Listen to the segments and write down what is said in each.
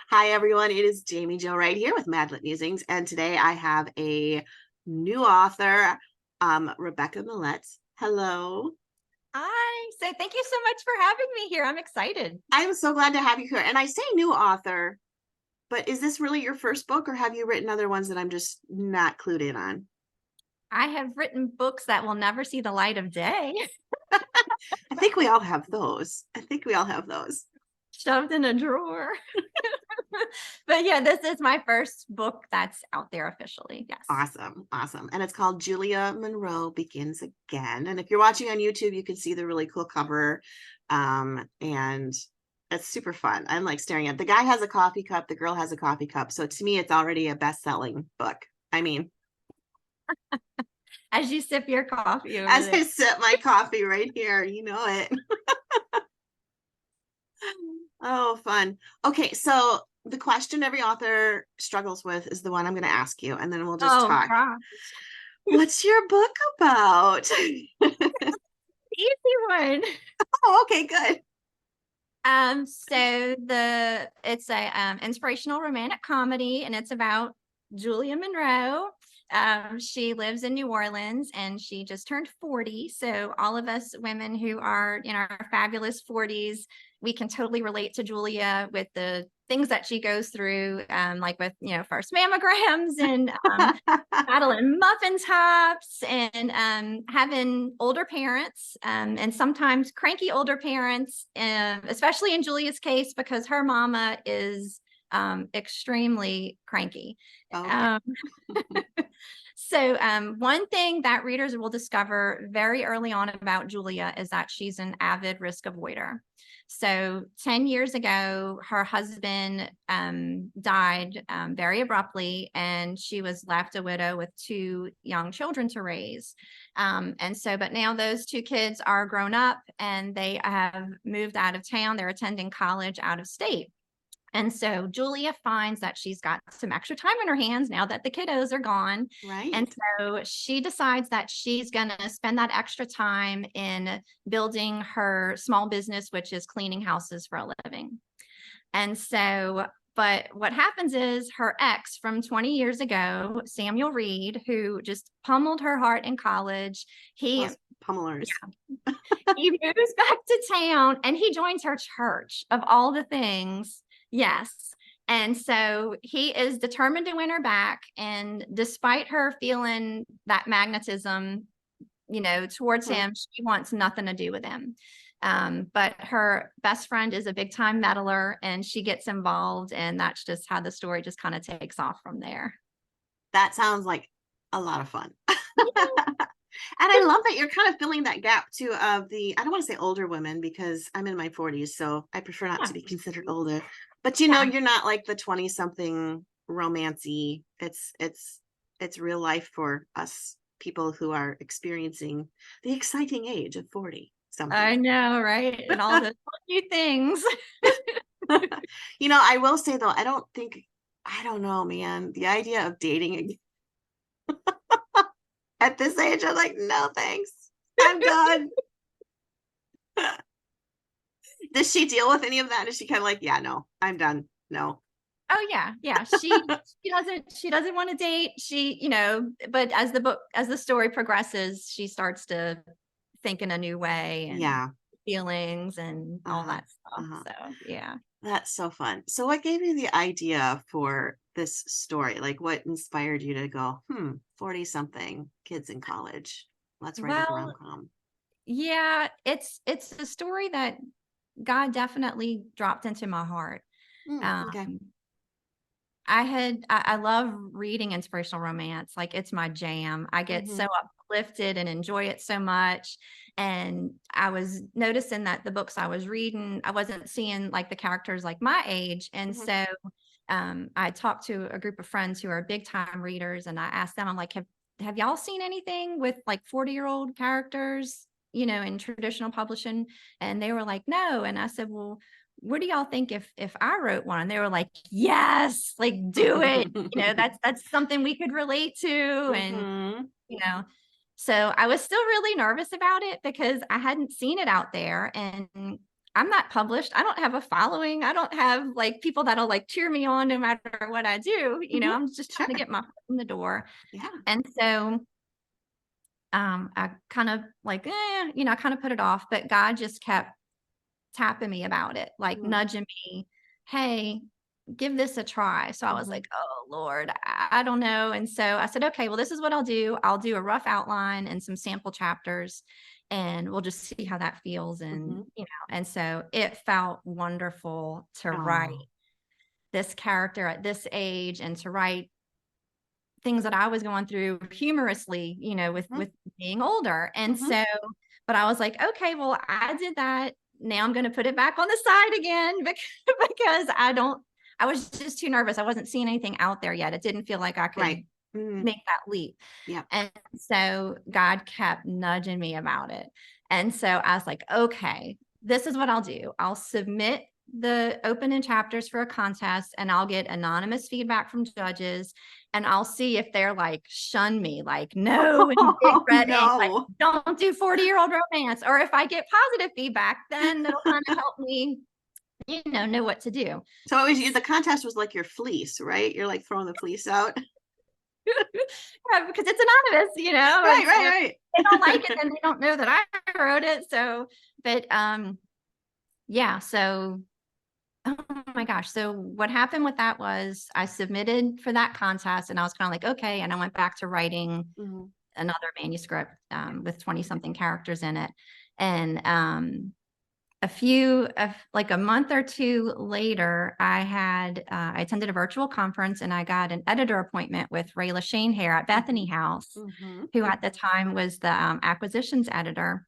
Hi, everyone. It is Jaime Jo Wright here with Madlit Musings, and today I have a new author, Rebekah Millet. Hello. Hi. So thank you so much for having me here. I'm excited. I'm so glad to have you here. And I say new author, but is this really your first book, or have you written other ones that I'm just not clued in on? I have written books that will never see the light of day, I think we all have those. I think we all have those. shoved in a drawer. But yeah, this is my first book that's out there officially. Yes. Awesome. Awesome. And it's called Julia Monroe Begins Again. And if you're watching on YouTube, you can see the really cool cover. And it's super fun. I'm like staring at the guy has a coffee cup, the girl has a coffee cup. So to me, it's already a best-selling book. I mean, As you sip your coffee over as there. I sip my coffee right here, you know it. Oh, fun. Okay, so the question every author struggles with is the one I'm going to ask you, and then we'll just Oh, talk. gosh. What's your book about? Easy one. Oh, okay, good. It's a inspirational romantic comedy, and it's about Julia Monroe. She lives in New Orleans and she just turned 40. So all of us women who are in our fabulous 40s, we can totally relate to Julia with the things that she goes through, like with, first mammograms and battling muffin tops and having older parents, and sometimes cranky older parents, especially in Julia's case, because her mama is extremely cranky. Okay. Um, so one thing that readers will discover very early on about Julia is that she's an avid risk avoider. So 10 years ago, her husband died very abruptly, and she was left a widow with two young children to raise. But now those two kids are grown up and they have moved out of town. They're attending college out of state. And so Julia finds that she's got some extra time on her hands now that the kiddos are gone. And Right. so she decides that she's going to spend that extra time in building her small business, which is cleaning houses for a living. But what happens is her ex from 20 years ago, Samuel Reed, who just pummeled her heart in college, he Those pummelers. he moves back to town and he joins her church of all the things. Yes. And so he is determined to win her back. And despite her feeling that magnetism, towards Mhm. him, she wants nothing to do with him. But her best friend is a big time meddler and she gets involved. And that's just how the story just kind of takes off from there. That sounds like a lot of fun. And I love that you're kind of filling that gap too of I don't want to say older women because I'm in my 40s, so I prefer not Yeah. to be considered older. But Yeah. you're not like the 20 something romancy. It's real life for us people who are experiencing the exciting age of 40 something. I know, right? And all the new things. I will say though, I don't know, man. The idea of dating again at this age, I'm like, no, thanks. I'm done. Does she deal with any of that? Is she kind of like, yeah, no, I'm done. No. Oh yeah, yeah. She doesn't want to date. But as the story progresses, she starts to think in a new way and Yeah. feelings and all Uh-huh. that stuff. Uh-huh. So yeah. That's so fun. So what gave you the idea for this story? Like what inspired you to go, 40 something kids in college. Let's write a Well, rom-com. yeah, it's a story that God definitely dropped into my heart. Okay. Um, I love reading inspirational romance. Like it's my jam. I get Mm-hmm. so uplifted and enjoy it so much. And I was noticing that the books I was reading, I wasn't seeing like the characters like my age. And Mm-hmm. so I talked to a group of friends who are big time readers and I asked them, I'm like, have y'all seen anything with like 40-year-old characters, in traditional publishing? And they were like, no. And I said, well, what do y'all think if I wrote one? And they were like, yes, like do it. That's something we could relate to. And, Mm-hmm. you know, so I was still really nervous about it because I hadn't seen it out there. And I'm not published. I don't have a following. I don't have like people that'll like cheer me on no matter what I do. I'm just trying to Sure. get my foot in the door. Yeah. And so I kind of like, I kind of put it off, but God just kept tapping me about it, like Mm, nudging me, hey, give this a try. So I was mhm, like, oh Lord, I don't know. And so I said, okay, well, this is what I'll do. I'll do a rough outline and some sample chapters, and we'll just see how that feels. And, mhm. and so it felt wonderful to write Oh. this character at this age and to write things that I was going through humorously, Mhm, with being older. And mhm. so, but I was like, okay, well, I did that. Now I'm going to put it back on the side again because I was just too nervous. I wasn't seeing anything out there yet. It didn't feel like I could Right. Mhm. make that leap. Yeah. And so God kept nudging me about it. And so I was like, okay, this is what I'll do. I'll submit the opening chapters for a contest, and I'll get anonymous feedback from judges, and I'll see if they're like shun me, like no, in big Oh, red ink, like no. don't do 40-year-old romance. Or if I get positive feedback, then it'll kind of help me, know what to do. So it was the contest was like your fleece, right? You're like throwing the fleece out? Yeah, because it's anonymous, Right, and so right, they don't like it, right. then they don't know that I wrote it. So, but yeah, so oh my gosh. So what happened with that was I submitted for that contest, and I was kind of like, okay. And I went back to writing Mhm. another manuscript Yeah. with 20 something characters in it. And like a month or two later, I attended a virtual conference, and I got an editor appointment with Rayla Shane here at Bethany Mhm. House, Mhm. who at the time was the acquisitions editor.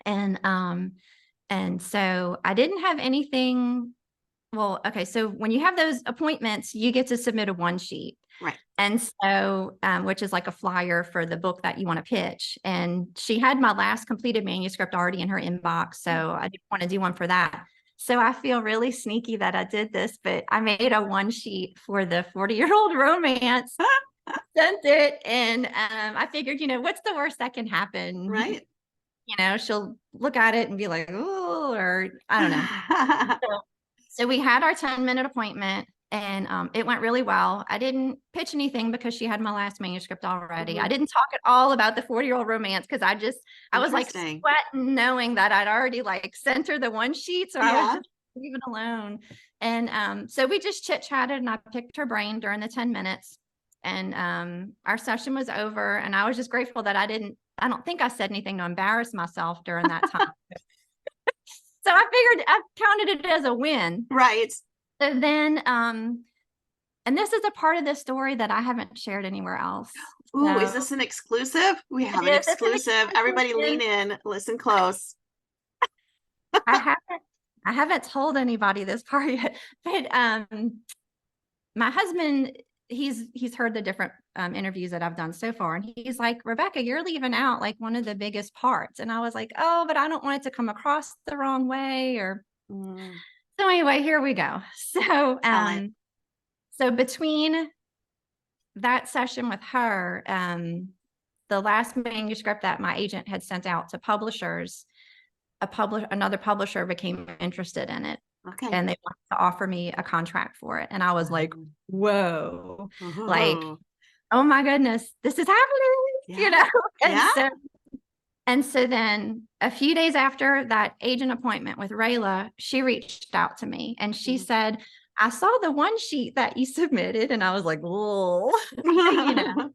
And so I didn't have anything. Well, okay. So when you have those appointments, you get to submit a one sheet. Right. And so, which is like a flyer for the book that you want to pitch. And she had my last completed manuscript already in her inbox. Mm. So I didn't want to do one for that. So I feel really sneaky that I did this, but I made a one sheet for the 40-year-old romance, sent it. And I figured, what's the worst that can happen? Right. She'll look at it and be like, oh, or I don't know. So we had our 10-minute appointment, and it went really well. I didn't pitch anything because she had my last manuscript already. I Mhm. didn't talk at all about the 40-year-old romance because I was like Interesting. sweating knowing that I'd already like sent her the one sheet. So I was Yeah. just leaving alone. And so we just chit chatted, and I picked her brain during the 10 minutes. And our session was over, and I was just grateful that I don't think I said anything to embarrass myself during that time. So I figured I counted it as a win. Right. So then, and this is a part of the story that I haven't shared anywhere else. Ooh, is So this an exclusive? We it have an is, it's an exclusive. exclusive, Everybody lean and in, listen close. I haven't, I haven't told anybody this part yet, but my husband, he's heard the different interviews that I've done so far, and he's like, Rebekah, you're leaving out like one of the biggest parts. And I was like, oh, but I don't want it to come across the wrong way. Or Mm, so anyway, here we go. So tell it. so between that session with her, the last manuscript that my agent had sent out to publishers, another publisher became interested in it, Okay. and they wanted to offer me a contract for it. And I was like, Mhm. whoa, like, Oh, oh my goodness, this is happening, you yeah. know? And Yeah. so, and so then a few days after that agent appointment with Rayla, she reached out to me, and she Mhm. said, I saw the one sheet that you submitted. And I was like, whoa, you know,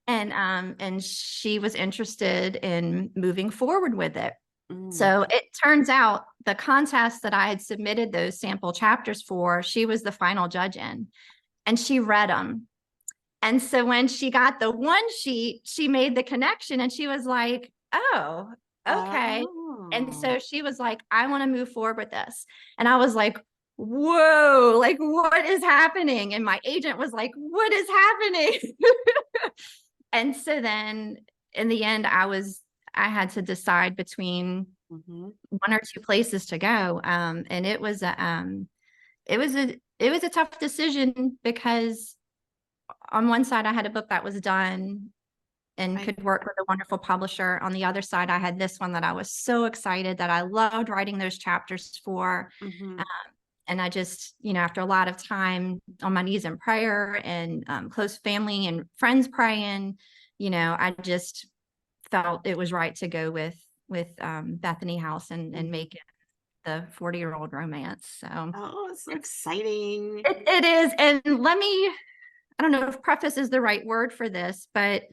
and she was interested in moving forward with it. Mm, So it turns out the contest that I had submitted those sample chapters for, she was the final judge in, and she read them. And so when she got the one sheet, she made the connection, and she was like, oh, okay. And oh. so she was like, I want to move forward with this. And I was like, whoa, like what is happening? And my agent was like, what is happening? And so then in the end, I had to decide between Mhm. one or two places to go. And it was a tough decision because on one side I had a book that was done, and Right. could work with a wonderful publisher. On the other side, I had this one that I was so excited that I loved writing those chapters for. Mm-hmm. Um, and I just, after a lot of time on my knees in prayer and close family and friends praying, I just felt it was right to go with Bethany House and Mm-hmm. make it the 40-year-old romance. So Oh, it's so exciting. it is. And I don't know if preface is the right word for this, but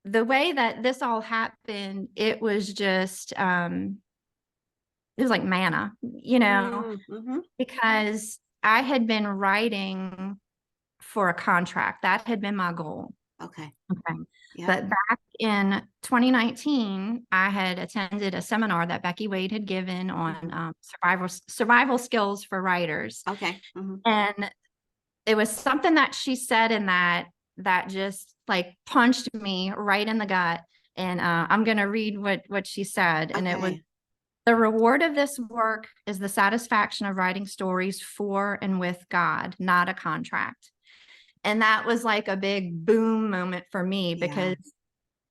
the way that this all happened, it was just it was like manna, Mm-hmm. because I had been writing for a contract. That had been my goal. Okay. Okay. Yep. But back in 2019, I had attended a seminar that Becky Wade had given Mm-hmm. on survival skills for writers. Okay. Mm-hmm. And it was something that she said in that just like punched me right in the gut. And I'm going to read what she said. And it was, Okay. the reward of this work is the satisfaction of writing stories for and with God, not a contract. And that was like a big boom moment for me, Yeah. because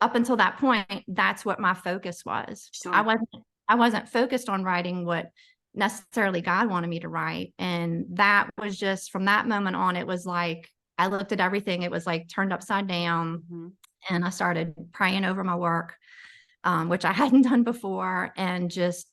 up until that point, that's what my focus was. Sure. I wasn't focused on writing what necessarily God wanted me to write. And that was just from that moment on, it was like I looked at everything, it was like turned upside down. Mm-hmm. And I started praying over my work, which I hadn't done before, and just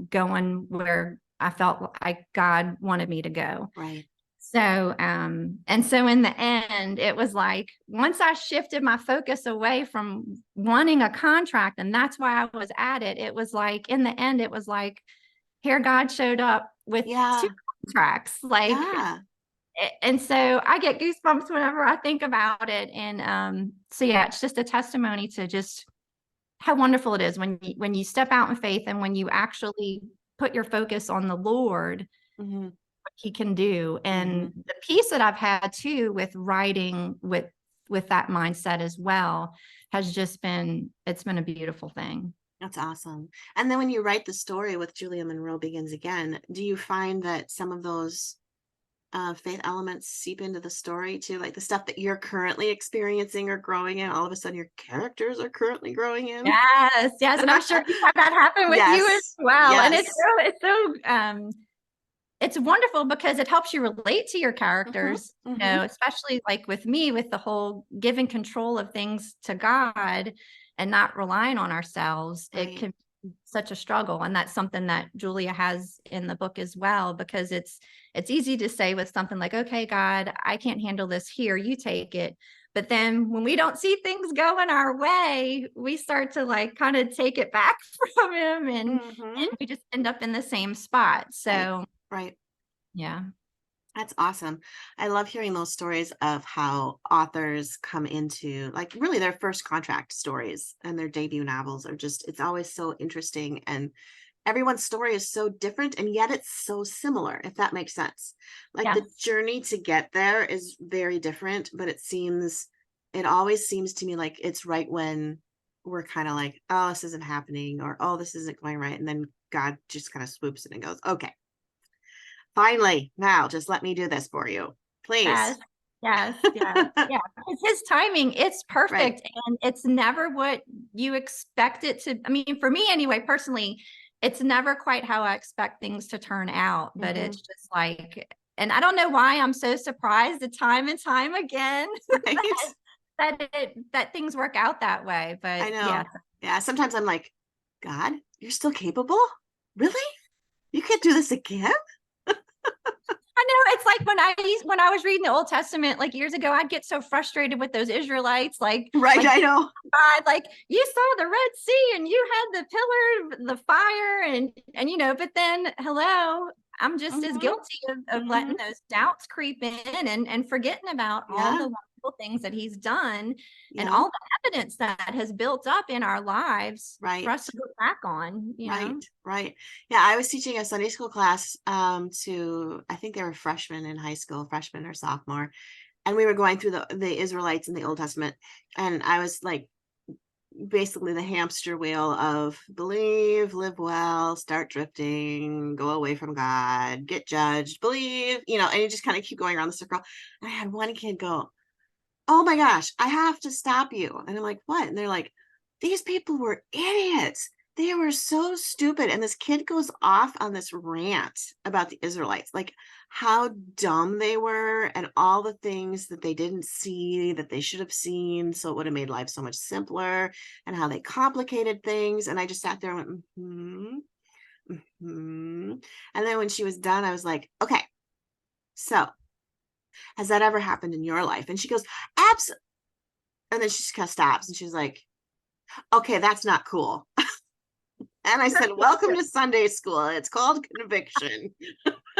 going where I felt like God wanted me to go. Right. So, and so in the end, it was like once I shifted my focus away from wanting a contract, and that's why I was at it, it was like in the end, it was like here God showed up with two Yeah. contracts. Yeah. And so I get goosebumps whenever I think about it. And so yeah, it's just a testimony to just how wonderful it is when you step out in faith and when you actually put your focus on the Lord, Mm-hmm. he can do. Mm-hmm. And the piece that I've had too with writing with that mindset as well has just been, it's been a beautiful thing. That's awesome. And then when you write the story with Julia Monroe Begins Again, do you find that some of those faith elements seep into the story too? Like the stuff that you're currently experiencing or growing in, all of a sudden your characters are currently growing in? Yes, yes. And I'm sure you had that happen with you as Yes. well. And Yes. it's wonderful because it helps you relate to your Mm-hmm. characters, Mm-hmm. especially like with me, with the whole giving control of things to God and not relying on ourselves. It Right. can be such a struggle. And that's something that Julia has in the book as well, because it's easy to say with something like, okay, God, I can't handle this here, you take it. But then when we don't see things going our way, we start to like kind of take it back from him, and Mm-hmm. we just end up in the same spot. Right. So Right. yeah. That's awesome. I love hearing those stories of how authors come into like really their first contract stories and their debut novels are just, it's always so interesting. And everyone's story is so different and yet it's so similar, if that makes sense. Like the Yes. journey to get there is very different, but it always seems to me like it's right when we're kind of like, oh, this isn't happening, or oh, this isn't going right. And then God just kind of swoops in and goes, okay, finally, now just let me do this for you, Yes. please. Yes. Yes. Yeah. Because his timing, it's Right. perfect. And it's never what you expect it to. I mean, for me anyway, personally, it's never quite how I expect things to turn out. But Hmm. it's just like, and I don't know why I'm so surprised the time and time again Right. that things work out that way. I But yeah. know. Yeah. Sometimes I'm like, God, you're still capable? Really? You can't do this again? I know, it's like when I was reading the Old Testament like years ago, I'd get so frustrated with those Israelites, Right. I know. God, like you saw the Red Sea and you had the pillar, the fire, and but then hello, I'm just as Hmm. guilty of letting Hmm. those doubts creep in and forgetting about all Yeah. the wonderful things that he's done and Yeah. all the evidence that has built up in our lives for Right. us to look back on. Right. Right. Yeah. I was teaching a Sunday school class to, I think they were freshmen in high school, freshman or sophomore. And we were going through the Israelites in the Old Testament. And I was like, basically the hamster wheel of believe, live well, start drifting, go away from God, get judged, believe, and you just kind of keep going around the circle. And I had one kid go, oh my gosh, I have to stop you. And I'm like, what? And they're like, these people were idiots. They were so stupid. And this kid goes off on this rant about the Israelites, like how dumb they were and all the things that they didn't see that they should have seen. So it would have made life so much simpler and how they complicated things. And I just sat there and went, and then when she was done, I was like, okay, so has that ever happened in your life? And she goes, absolutely. And then she just kind of stops and she's like, okay, that's not cool. And I said, welcome to Sunday school. It's called conviction.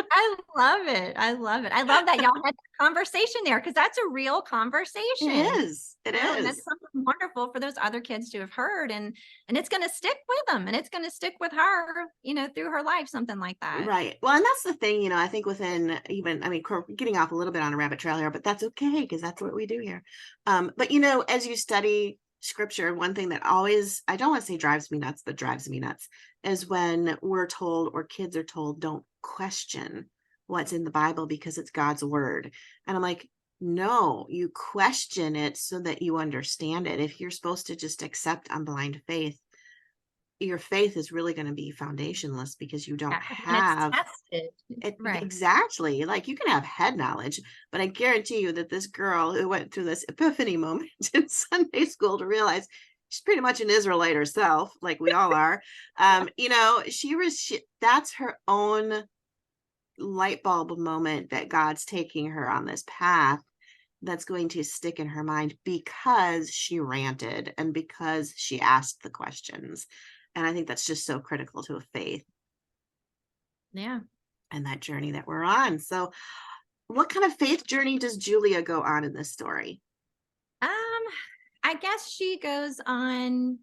I love it. I love it. I love that y'all had that conversation there because that's a real It conversation. is. It And that's is. something wonderful for those other kids to have heard, and it's gonna stick with them, and it's gonna stick with her, through her life, something like that. Right. Well, and that's the thing, I think within even, I mean, getting off a little bit on a rabbit trail here, but that's okay because that's what we do here. But as you study scripture, one thing that always, I don't want to say drives me nuts, but drives me nuts is when we're told or kids are told, don't question what's in the Bible because it's God's word. And I'm like, no, you question it so that you understand it. If you're supposed to just accept on blind faith, your faith is really going to be foundationless because you don't Yeah, when it's have tested. it Right. exactly. Like you can have head knowledge, but I guarantee you that this girl who went through this epiphany moment in Sunday school to realize she's pretty much an Israelite herself, like we all are. That's her own light bulb moment that God's taking her on this path that's going to stick in her mind because she ranted and because she asked the questions. And I think that's just so critical to a faith Yeah. and that journey that we're on. So, what kind of faith journey does Julia go on in this story? Um, I guess she goes on,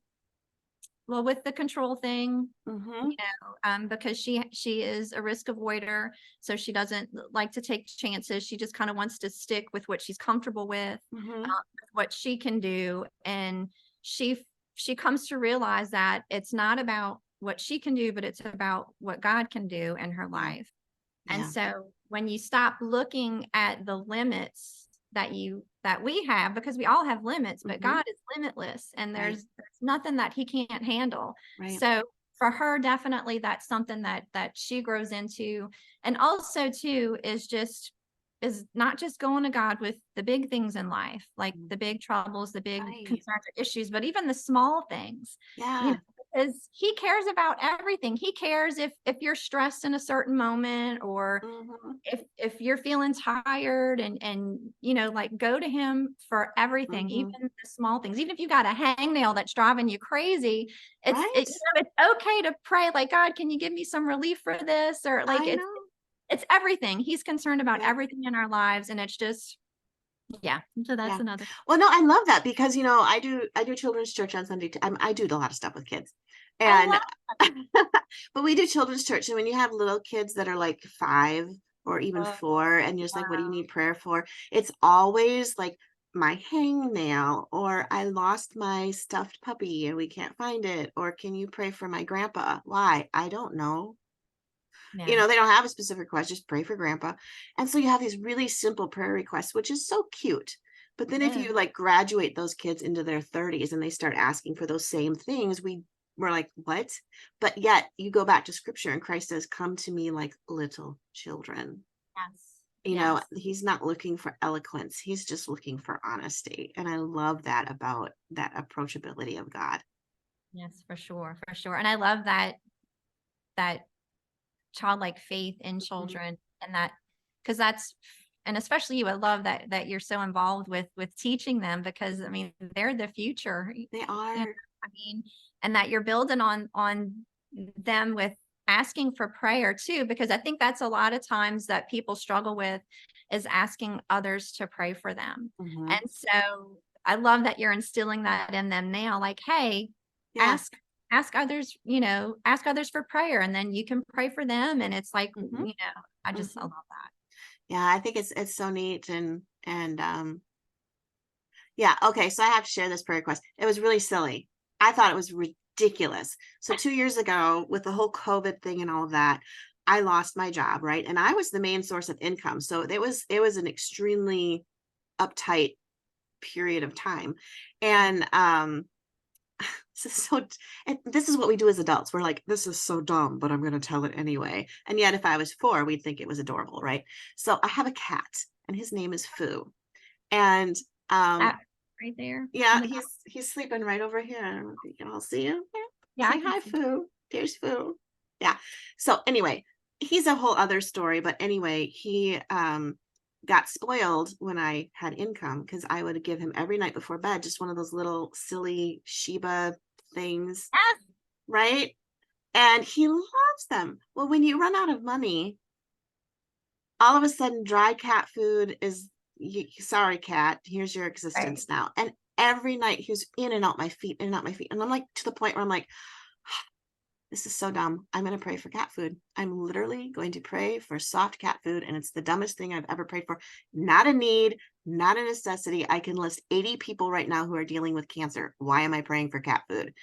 well, with the control thing, Mm-hmm. because she is a risk avoider, so she doesn't like to take chances. She just kind of wants to stick with what she's comfortable with, Mm-hmm. what she can do, and she comes to realize that it's not about what she can do, but it's about what God can do in her Yeah. life. And Yeah. so when you stop looking at the limits that we have, because we all have limits, but Mm-hmm. God is limitless and Right. there's nothing that he can't handle. Right. So for her, definitely that's something that she grows into. And also too is not just going to God with the big things in life, like the big troubles, the big Right. concerns or issues, but even the small things, you Yeah. know, because he cares about everything. He cares if you're stressed in a certain moment, or Mm-hmm. if you're feeling tired, and like, go to him for everything, even Mm-hmm. the small things. Even if you got a hangnail that's driving you crazy, Right. it's okay to pray, like, God, can you give me some relief for this? Or like, I know. it's everything. He's concerned about Yep. everything in our lives, and it's just, yeah. So that's Yeah. another. Well, no, I love that because I do children's church on Sunday. I do a lot of stuff with kids, I and love. but we do children's church, and when you have little kids that are like 5 or even Oh, 4, and you're just like, "What do you wow. need prayer for?" It's always like my hangnail, or I lost my stuffed puppy and we can't find it, or can you pray for my grandpa? Why? I don't know. Yeah. They don't have a specific request, just pray for grandpa. And so you have these really simple prayer requests, which is so cute. But then if Yeah. you like graduate those kids into their 30s and they start asking for those same things, we're like, what? But yet you go back to scripture and Christ says, come to me like little children. Yes. Yes. He's not looking for eloquence. He's just looking for honesty. And I love that about that approachability of God. Yes, for sure. For sure. And I love that childlike faith in Mhm. children, and that, because that's, and especially you, I love that you're so involved with teaching them, because I mean they're the future. They You know, are. I mean, and that you're building on them with asking for prayer too, because I think that's a lot of times that people struggle with, is asking others to pray for them. Mhm. And so I love that you're instilling that in them now, like, hey, Yeah. ask ask others for prayer, and then you can pray for them, and it's like, Hmm. I Hmm. love that. Yeah, I think it's so neat and yeah, okay, so I have to share this prayer request. It was really silly. I thought it was ridiculous. So 2 years ago, with the whole COVID thing and all of that, I lost my job, right? And I was the main source of income. So it was an extremely uptight period of time. And this is what we do as adults. We're like, this is so dumb, but I'm going to tell it anyway. And yet if I was 4, we'd think it was adorable, right? So I have a cat and his name is Foo. And That right there. yeah, in the back. he's sleeping right over here. I don't know if you can all see him. Yeah, I Say can hi, see. Foo. There's Foo. Yeah. So anyway, he's a whole other story. But anyway, he got spoiled when I had income because I would give him every night before bed just one of those little silly Sheba things, Yes. right? And he loves them. Well, when you run out of money, all of a sudden dry cat food is, sorry cat, here's your Right. existence now. And every night he was in and out my feet, in and out my feet. And I'm like, to the point where I'm like, this is so dumb. I'm going to pray for cat food. I'm literally going to pray for soft cat food. And it's the dumbest thing I've ever prayed for. Not a need, not a necessity. I can list 80 people right now who are dealing with cancer. Why am I praying for cat food?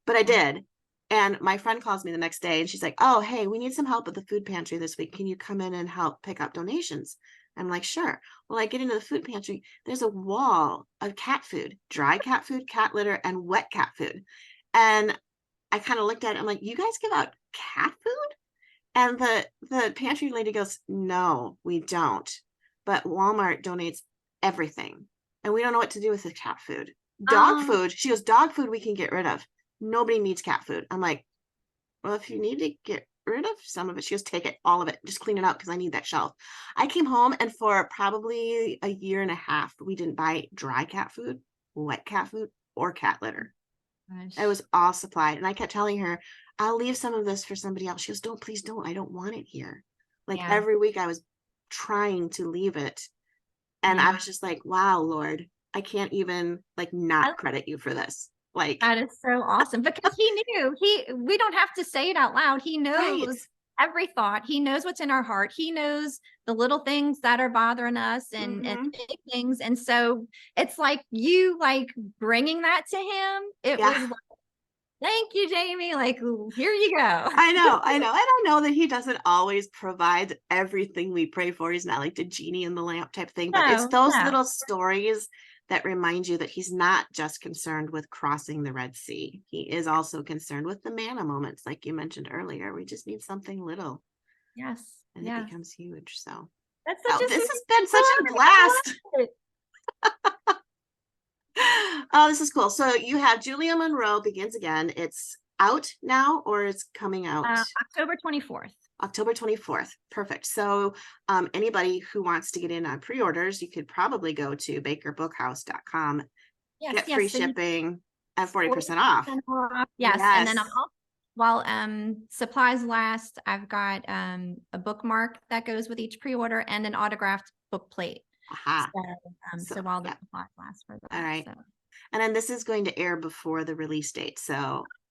But I did. And my friend calls me the next day and she's like, oh, hey, we need some help at the food pantry this week. Can you come in and help pick up donations? I'm like, sure. Well, I get into the food pantry. There's a wall of cat food, dry cat food, cat litter, and wet cat food. And I kind of looked at it. I'm like, you guys give out cat food? And the pantry lady goes, no, we don't. But Walmart donates everything. And we don't know what to do with the cat food. Dog Um, food, she goes, dog food we can get rid of. Nobody needs cat food. I'm like, well, if you need to get rid of some of it, she goes, take it, all of it, just clean it out because I need that shelf. I came home and for probably a year and a half, we didn't buy dry cat food, wet cat food, or cat litter. It gosh. was all supplied. And I kept telling her, I'll leave some of this for somebody else. She goes, don't, please don't. I don't want it here. Like Yeah. every week I was trying to leave it. And I Yeah. was just like, wow, Lord, I can't even like I not credit you for this. Like, That is so awesome because he knew we don't have to say it out loud. He right. knows every thought. He knows what's in our heart. He knows the little things that are bothering us and Mm-hmm. big things. And so it's like you like bringing that to him. It Yeah. was like, thank you, Jamie. Like, here you go. I know, I know. And I know that he doesn't always provide everything we pray for. He's not like the genie in the lamp type thing, but it's No, those no. little stories that remind you that he's not just concerned with crossing the Red Sea. He is also concerned with the manna moments, like you mentioned earlier. We just need something little Yes. and it Yes. becomes huge. So, That's such oh, a this sweet has been such a story. I blast. love it. Oh, this is cool. So you have Julia Monroe Begins Again. It's out now or it's coming out? October 24th. October 24th. Perfect. So anybody who wants to get in on pre-orders, you could probably go to bakerbookhouse.com, Yes. get free Yes. So you shipping and 40% off. 40% off. Yes, and then Yes. I'll while supplies last, I've got a bookmark that goes with each pre-order and an autographed book plate. Aha. So So, so while the yeah. supplies last for All that. right. So And then this is going to air before the release date. So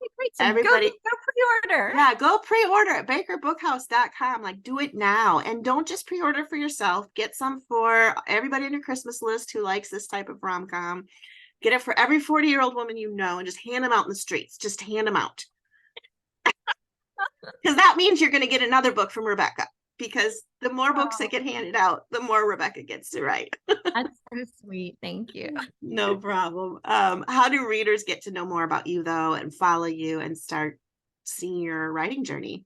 okay, great. So everybody, go pre-order. yeah, go pre-order at bakerbookhouse.com. Like, do it now. And don't just pre-order for yourself. Get some for everybody on your Christmas list who likes this type of rom-com. Get it for every 40-year-old woman you know and just hand them out in the streets. Just hand them out. Because that means you're going to get another book from Rebekah. Because the more books that Oh, get handed out, the more Rebekah gets to write. that's so sweet. Thank you. No problem. How do readers get to know more about you, though, and follow you and start seeing your writing journey?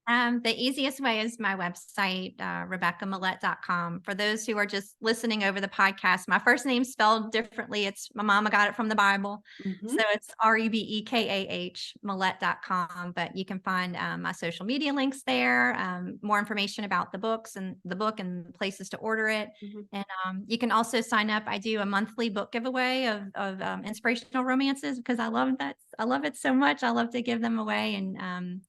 The easiest way is my website, RebekahMillet.com. For those who are just listening over the podcast, my first name spelled differently. It's my mama got it from the Bible. Mm-hmm. So it's Rebekah Millet.com. But you can find my social media links there, more information about the books and the book and places to order it. Mm-hmm. And you can also sign up. I do a monthly book giveaway of inspirational romances because I love that. I love it so much. I love to give them away. And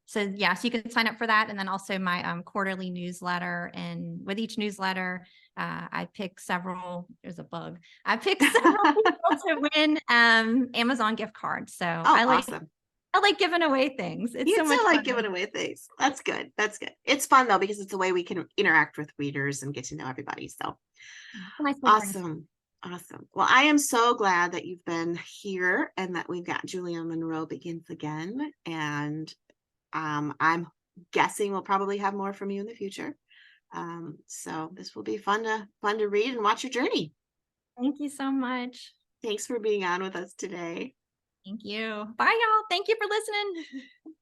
so yes, you can sign up for that. And then also my quarterly newsletter. And with each newsletter, I pick several, there's a bug. I pick several people to win Amazon gift cards. So Oh, awesome. I like giving away things. It's You so much do like fun. giving away things. That's good. That's good. It's fun though, because it's a way we can interact with readers and get to know everybody. So It's a nice way to bring us. awesome. Awesome. Well, I am so glad that you've been here and that we've got Julia Monroe Begins Again. And I'm guessing we'll probably have more from you in the future. So this will be fun to read and watch your journey. Thank you so much. Thanks for being on with us today. Thank you. Bye, y'all. Thank you for listening.